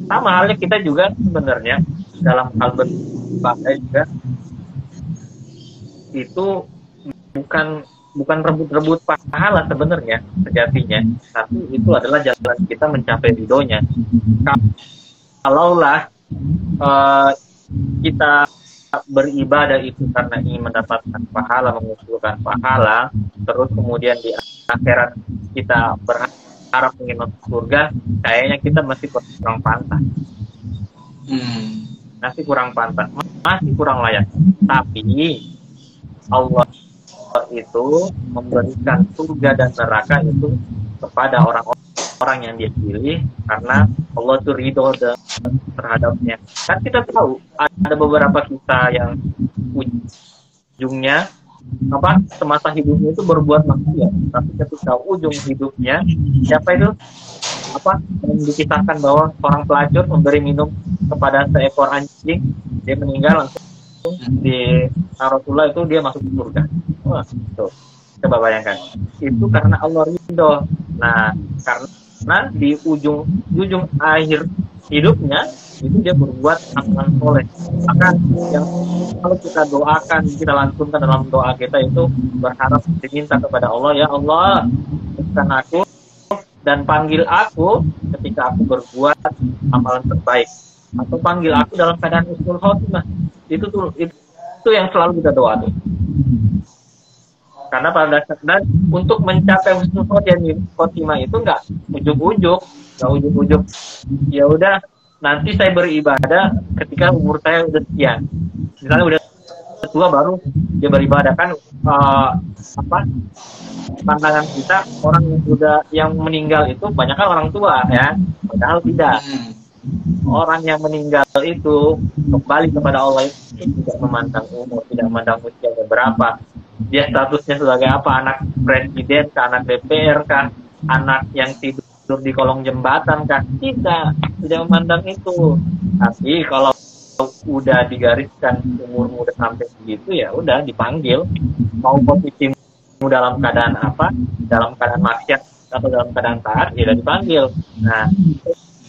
Sama halnya kita juga sebenarnya dalam hal beribadah juga itu bukan rebut-rebut pahala sebenarnya sejatinya, tapi itu adalah jalan kita mencapai ridhonya. Kalaulah kita beribadah itu karena ingin mendapatkan pahala, mengumpulkan pahala, terus kemudian di akhirat kita berharap ingin masuk surga, kayaknya kita masih kurang pantas. Masih kurang pantas, masih kurang layak. Tapi Allah itu memberikan surga dan neraka itu kepada orang-orang yang dia pilih karena Allah itu ridho terhadapnya. Kan kita tahu ada beberapa kisah yang ujungnya semasa hidupnya itu berbuat maksiat, tapi ketika ujung hidupnya siapa itu yang dikisahkan bahwa seorang pelacur memberi minum kepada seekor anjing, dia meninggal langsung di Rasulullah itu dia masuk surga. Wah, tuh. Coba bayangkan. Itu karena Allah ridho. Nah, karena di ujung akhir hidupnya itu dia berbuat amalan soleh. Maka yang kalau kita doakan, kita langsungkan dalam doa kita itu berharap diminta kepada Allah, ya Allah, berikan aku dan panggil aku ketika aku berbuat amalan terbaik, atau panggil aku dalam keadaan husnul khotimah. Itu yang selalu kita doa tuh. Karena pada dasarnya untuk mencapai husnul khotimah itu nggak ujuk-ujuk, ya udah nanti saya beribadah ketika umur saya udah sekian, misalnya udah tua baru dia beribadah. Kan pandangan kita orang yang meninggal itu banyak kan orang tua ya, padahal tidak. Orang yang meninggal itu kembali kepada Allah itu tidak memandang umur, tidak memandang usianya berapa, dia statusnya sebagai apa, anak presiden kah, anak DPR kah, anak yang tidur di kolong jembatan kah, tidak memandang itu. Tapi kalau udah digariskan umurmu udah sampai segitu, ya udah dipanggil, mau posisimu dalam keadaan apa, dalam keadaan maksiat atau dalam keadaan taat, ya udah dipanggil. Nah,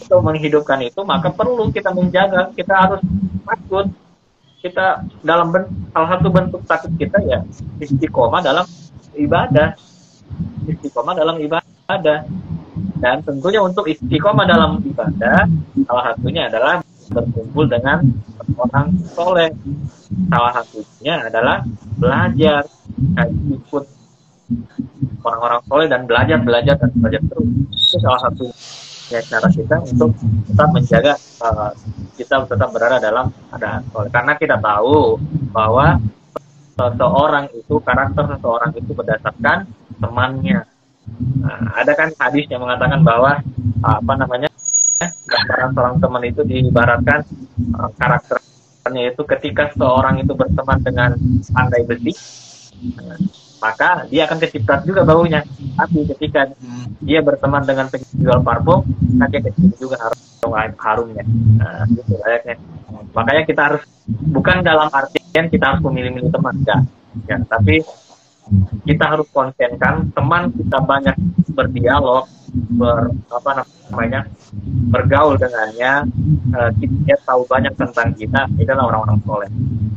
untuk menghidupkan itu maka perlu kita menjaga, kita harus takut. Kita dalam salah satu bentuk takut kita ya istiqomah dalam ibadah. Dan tentunya untuk istiqomah dalam ibadah salah satunya adalah berkumpul dengan orang soleh. Salah satunya adalah belajar, ikut orang-orang soleh dan belajar terus. Itu salah satu ya cara kita untuk tetap menjaga kita tetap berada dalam keadaan soleh. Karena kita tahu bahwa karakter seseorang itu berdasarkan temannya. Ada kan hadis yang mengatakan bahwa gambaran seorang teman itu diibaratkan karakternya itu ketika seseorang itu berteman dengan pandai besi, maka dia akan keciprat juga baunya. Tapi ketika dia berteman dengan penjual parfum, kan dia keciprat juga harumnya. Gitu layaknya. Makanya kita harus, bukan dalam artian kita harus memilih-milih teman, enggak. Ya, tapi kita harus konsenkan teman kita banyak berdialog, bergaul dengannya, dia tahu banyak tentang kita, itu adalah orang-orang soleh.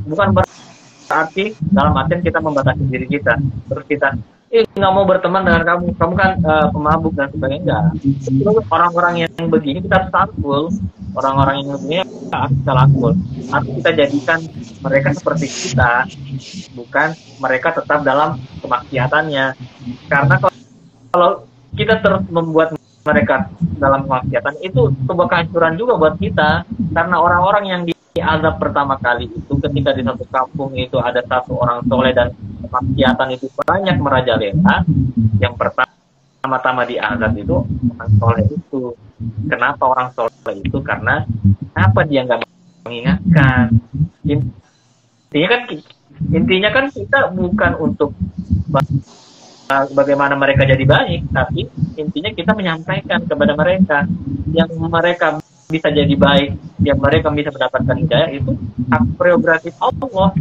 Bukan berarti dalam artian kita membatasi diri kita, terus kita nggak mau berteman dengan kamu kan pemabuk dan sebagainya. Enggak. Orang-orang yang begini kita harus rangkul, orang-orang yang begini harus kita rangkul, harus kita jadikan mereka seperti kita, bukan mereka tetap dalam kemaksiatannya. Karena kalau kita terus membuat mereka dalam kemaksiatan, itu sebuah kehancuran juga buat kita. Karena orang-orang yang diazab pertama kali itu ketika di satu kampung itu ada satu orang soleh dan kemaksiatan itu banyak merajalela, yang pertama-tama diazab itu orang soleh itu. Kenapa orang soleh itu? Karena apa, dia nggak mengingatkan. Intinya kan kita bukan untuk bagaimana mereka jadi baik, tapi intinya kita menyampaikan kepada mereka yang mereka bisa jadi baik yang mereka bisa mendapatkan hidayah itu hak prerogatif Allah.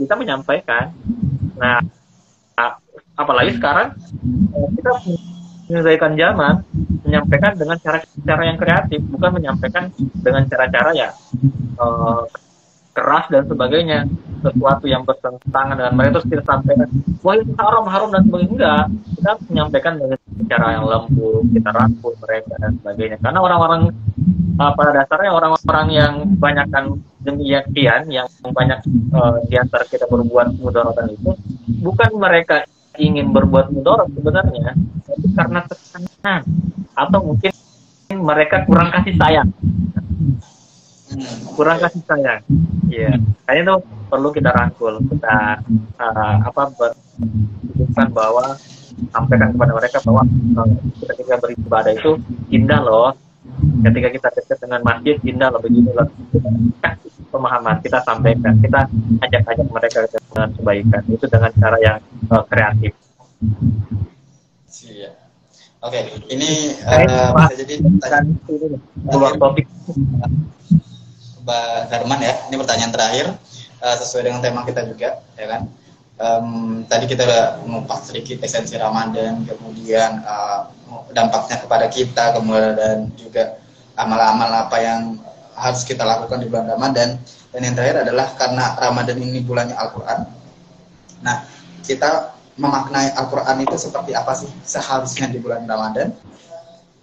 Kita menyampaikan. Nah, apalagi sekarang kita menyelesaikan zaman, menyampaikan dengan cara-cara yang kreatif, bukan menyampaikan dengan cara-cara ya keras dan sebagainya, sesuatu yang bertentangan dengan mereka terus kita sampaikan, wah itu haram dan sebagainya. Enggak, kita menyampaikan dengan cara yang lembut, kita rangkul mereka dan sebagainya. Karena orang-orang pada dasarnya orang-orang yang banyakkan demikian, yang banyak di antara kita berbuat mudarat itu, bukan mereka ingin berbuat mudarat sebenarnya, tapi karena tekanan atau mungkin mereka kurang kasih sayang. Iya, kayaknya itu perlu kita rangkul, kita tunjukkan bahwa sampaikan kepada mereka bahwa ketika beribadah itu indah loh, ketika kita dekat dengan masjid indah loh, begini loh. Pemahaman kita sampaikan, kita ajak mereka dengan kebaikan, itu dengan cara yang kreatif. Iya. Oke, ini bisa jadi keluar topik. Mbak Darman ya, ini pertanyaan terakhir sesuai dengan tema kita juga, ya kan? Tadi kita udah ngupas sedikit esensi Ramadan, kemudian dampaknya kepada kita, kemudian juga amal-amal apa yang harus kita lakukan di bulan Ramadan. Dan yang terakhir adalah karena Ramadan ini bulannya Al-Quran. Nah, kita memaknai Al-Quran itu seperti apa sih seharusnya di bulan Ramadan,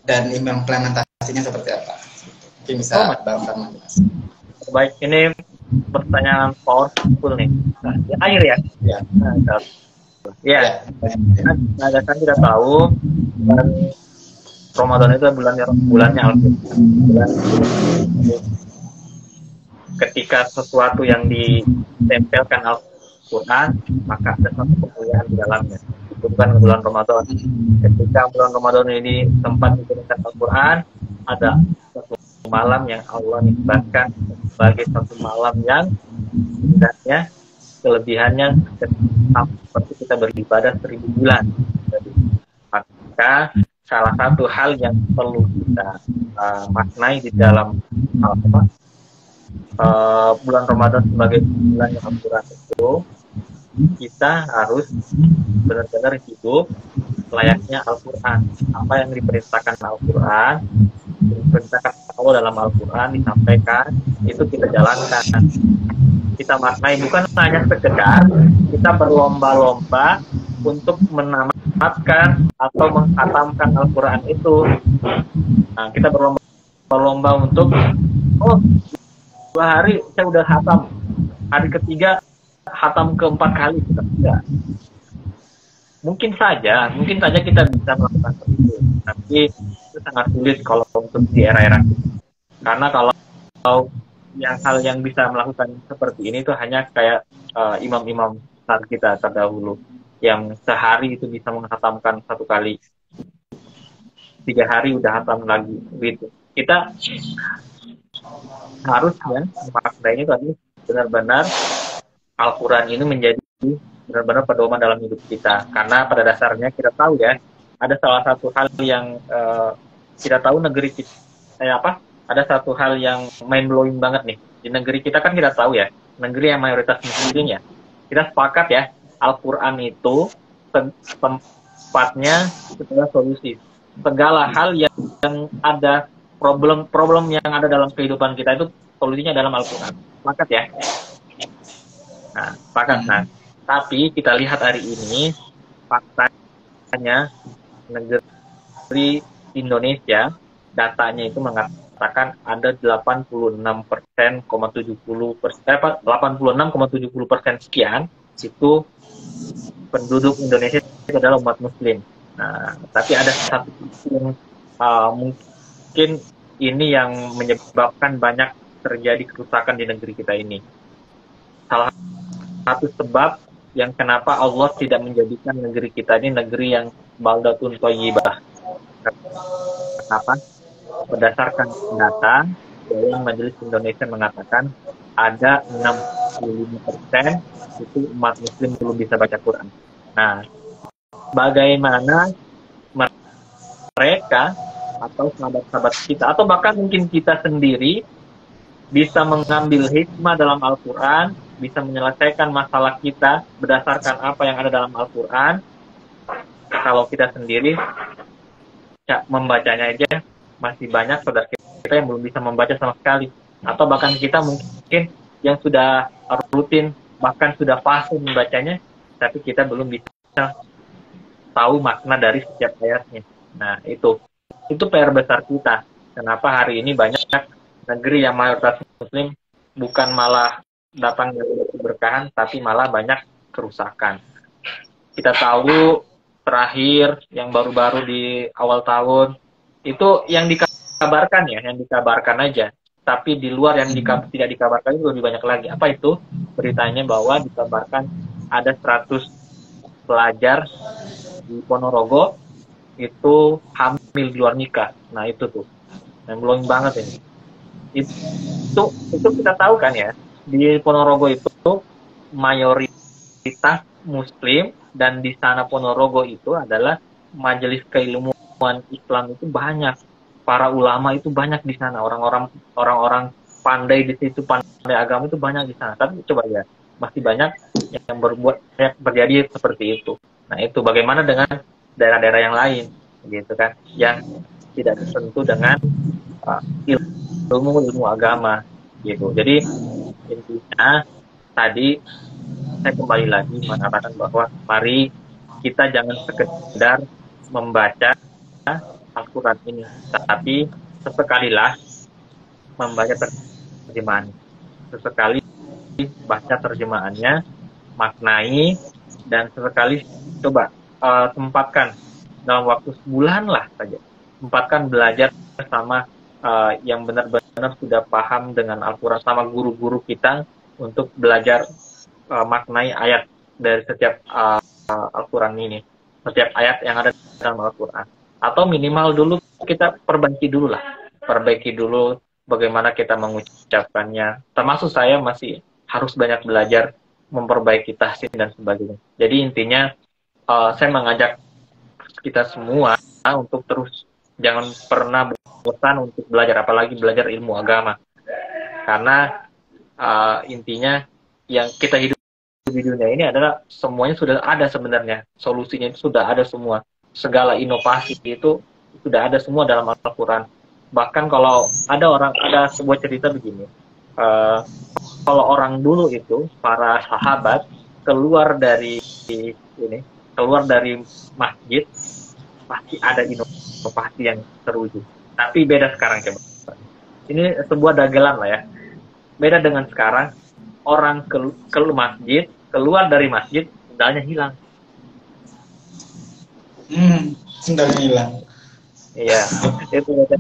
dan implementasinya seperti apa? Mungkin bisa Bang Darman. Baik, ini pertanyaan powerful nih. Nah, akhir ya. Ya. Ya. Nah, kan kita tahu bulan Ramadan itu bulannya Al-Quran. Ketika sesuatu yang ditempelkan Al-Quran, maka ada suatu kemuliaan di dalamnya. Itu bukan bulan Ramadan. Ketika bulan Ramadan ini tempat diturunkan Al-Quran, ada satu malam yang Allah nisbatkan sebagai satu malam yang indahnya, kelebihannya seperti kita beribadah 1000 bulan. Jadi, maka salah satu hal yang perlu kita maknai di dalam bulan Ramadan sebagai bulan yang Al-Quran itu, kita harus benar-benar hidup layaknya Al-Quran. Apa yang diperintahkan Al-Quran, diperintahkan Allah dalam Al-Quran, disampaikan, itu kita jalankan. Kita maknai, bukan hanya sekedar kita berlomba-lomba untuk menamatkan atau menghatamkan Al-Quran itu. Nah, kita berlomba-lomba untuk 2 hari saya udah hatam, hari ketiga hatam ke-4 kali, kita tidak. Mungkin saja kita bisa melakukan itu, tapi itu sangat sulit kalau untuk di era-era ini. Karena kalau hal yang bisa melakukan seperti ini itu hanya kayak imam-imam besar kita terdahulu, yang sehari itu bisa menghatamkan 1 kali, 3 hari udah hatam lagi, gitu. Kita harusnya maknanya tadi benar-benar Al-Quran ini menjadi benar-benar pedoman dalam hidup kita. Karena pada dasarnya kita tahu ya, ada salah satu hal yang kita tahu negeri kita ada satu hal yang mind blowing banget nih. Di negeri kita kan kita tahu ya, negeri yang mayoritas muslim ya. Kita sepakat ya, Al-Quran itu tempatnya adalah solusi. Segala hal yang ada problem yang ada dalam kehidupan kita itu solusinya dalam Al-Quran. Sepakat ya? Nah, sepakat. Nah, tapi kita lihat hari ini faktanya negeri Indonesia, datanya itu mengatakan ada 86,70% sekian itu penduduk Indonesia itu adalah umat Muslim. Nah, tapi ada satu yang mungkin ini yang menyebabkan banyak terjadi kerusakan di negeri kita ini. Salah satu sebab yang kenapa Allah tidak menjadikan negeri kita ini negeri yang baldatun thayyibah. Kenapa? Berdasarkan data yang Majelis Indonesia mengatakan ada 65% itu umat Muslim belum bisa baca Quran. Nah, bagaimana mereka atau sahabat-sahabat kita, atau bahkan mungkin kita sendiri bisa mengambil hikmah dalam Al-Quran, bisa menyelesaikan masalah kita berdasarkan apa yang ada dalam Al-Quran. Kalau kita sendiri ya, membacanya aja masih banyak saudara kita yang belum bisa membaca sama sekali, atau bahkan kita mungkin yang sudah rutin bahkan sudah fase membacanya, tapi kita belum bisa tahu makna dari setiap ayatnya. Nah, itu PR besar kita. Kenapa hari ini banyak negeri yang mayoritas Muslim bukan malah datang dari keberkahan, tapi malah banyak kerusakan. Kita tahu terakhir yang baru-baru di awal tahun itu yang dikabarkan ya, yang dikabarkan aja. Tapi di luar yang tidak dikabarkan itu lebih banyak lagi. Apa itu? Beritanya bahwa dikabarkan ada 100 pelajar di Ponorogo itu hamil di luar nikah. Nah itu tuh, yang blowing banget ini. Itu kita tahu kan ya, di Ponorogo itu mayoritas Muslim, dan di sana Ponorogo itu adalah majelis keilmuan Islam itu banyak, para ulama itu banyak di sana, orang-orang pandai di situ, pandai agama itu banyak di sana. Tapi coba ya, masih banyak yang terjadi seperti itu. Nah itu bagaimana dengan daerah-daerah yang lain, gitu kan, yang tidak tersentuh dengan ilmu agama, gitu. Jadi intinya tadi saya kembali lagi mengatakan bahwa mari kita jangan sekedar membaca Al-Quran ini, tapi sesekalilah membaca terjemahan, sesekali baca terjemahannya, maknai, dan sesekali coba sempatkan dalam waktu sebulan lah saja, sempatkan belajar sama yang benar-benar sudah paham dengan Al-Quran, sama guru-guru kita untuk belajar maknai ayat dari setiap Al-Quran ini, setiap ayat yang ada dalam Al-Quran. Atau minimal dulu kita perbaiki dulu bagaimana kita mengucapkannya. Termasuk saya masih harus banyak belajar memperbaiki tahsin dan sebagainya. Jadi intinya saya mengajak kita semua untuk terus jangan pernah bosan untuk belajar, apalagi belajar ilmu agama. Karena intinya yang kita hidup di dunia ini adalah semuanya sudah ada sebenarnya, solusinya itu sudah ada semua, segala inovasi itu sudah ada semua dalam Al-Quran. Bahkan kalau ada sebuah cerita begini, kalau orang dulu itu para sahabat keluar dari masjid pasti ada inovasi yang terwujud. Tapi beda sekarang, coba ini sebuah dagelan lah ya, beda dengan sekarang. Orang keluar dari masjid, sendalnya hilang. Sendalnya hilang. Iya, itu beda.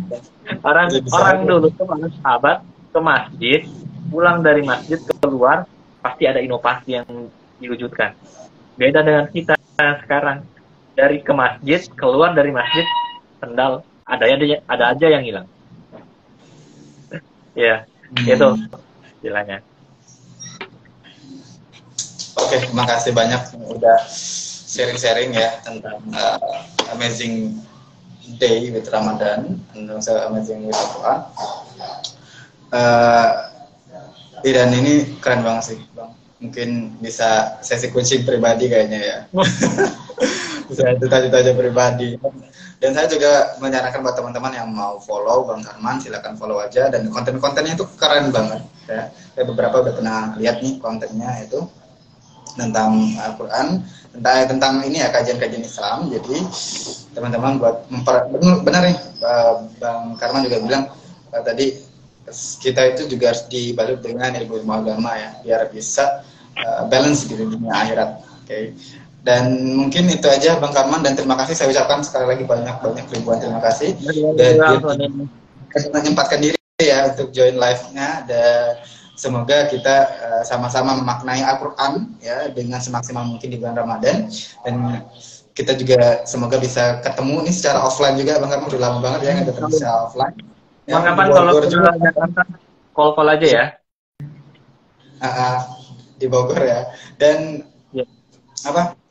Orang dulu tuh sahabat ke masjid, pulang dari masjid keluar, pasti ada inovasi yang diwujudkan. Beda dengan kita sekarang, dari ke masjid, keluar dari masjid, sendal ada aja yang hilang. Ya, itu istilahnya. Oke, terima kasih banyak udah sharing-sharing ya tentang amazing day with Ramadan, tentang amazing with Al-Quran. Dan ini keren banget sih, Bang. Mungkin bisa sesi coaching pribadi kayaknya ya. Bisa cerita-cerita aja pribadi. Dan saya juga menyarankan buat teman-teman yang mau follow Bang Karman, silakan follow aja. Dan konten-kontennya itu keren banget ya. Saya beberapa udah pernah lihat nih kontennya itu tentang Al-Quran, tentang ini ya, kajian-kajian Islam. Jadi teman-teman buat benar nih, Bang Karman juga bilang tadi, kita itu juga harus dibalut dengan ilmu agama ya, biar bisa balance di dunia akhirat. Oke. Dan mungkin itu aja Bang Karman, dan terima kasih saya ucapkan sekali lagi banyak ribuan terima kasih. Dan menyempatkan diri ya untuk join live-nya, dan semoga kita sama-sama memaknai Al-Quran ya dengan semaksimal mungkin di bulan Ramadan, dan kita juga semoga bisa ketemu ini secara offline juga. Bang Karman udah lama banget ya nggak ketemu secara offline. Bang Karman kalau Jakarta call aja ya. Di Bogor ya. Dan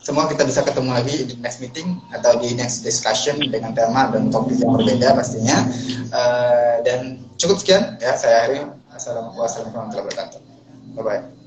semua kita bisa ketemu lagi di next meeting atau di next discussion dengan tema dan topik yang berbeda pastinya. Dan cukup sekian ya, saya akhiri. Assalamualaikum warahmatullahi wabarakatuh. Bye bye.